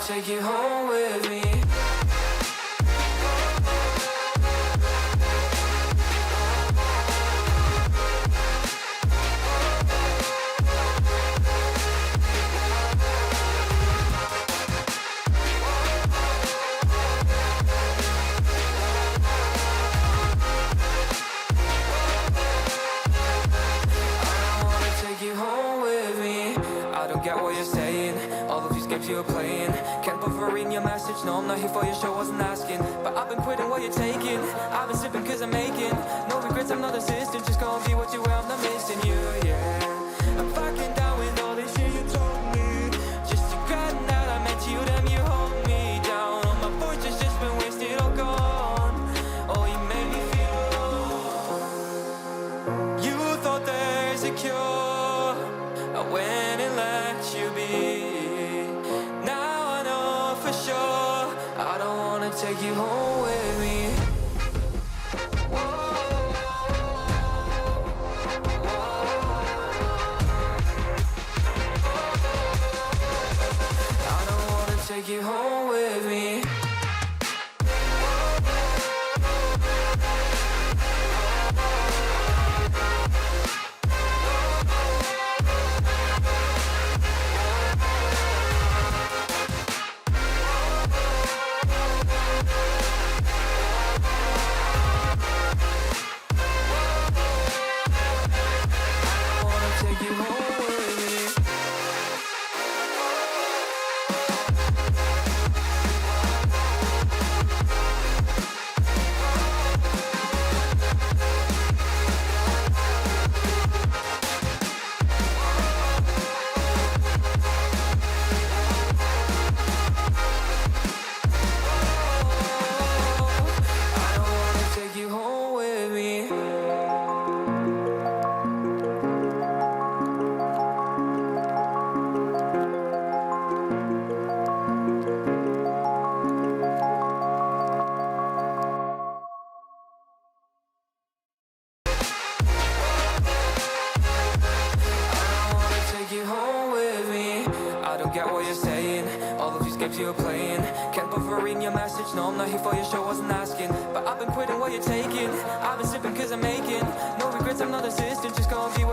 take you home with me. You're playing, can't bother reading your message. No, I'm not here for your show, wasn't asking. But I've been quitting what you're taking. I've been sipping cause I'm making no regrets, I'm not assistant. Just go and be what you were, I'm not missing you, yeah. I'm fucking down with all this shit you told me. Just regretting that I met you, damn you hold me down. All my fortune's just been wasted, all gone. Oh, you made me feel alone. You thought there's a cure, I went and let you be. I don't wanna take you home with me. I don't wanna take you home with me. You're playing, can't bother reading your message. No, I'm not here for your show, wasn't asking. But I've been quitting what you're taking. I've been sipping cause I'm making no regrets, I'm not assistant. Just go and be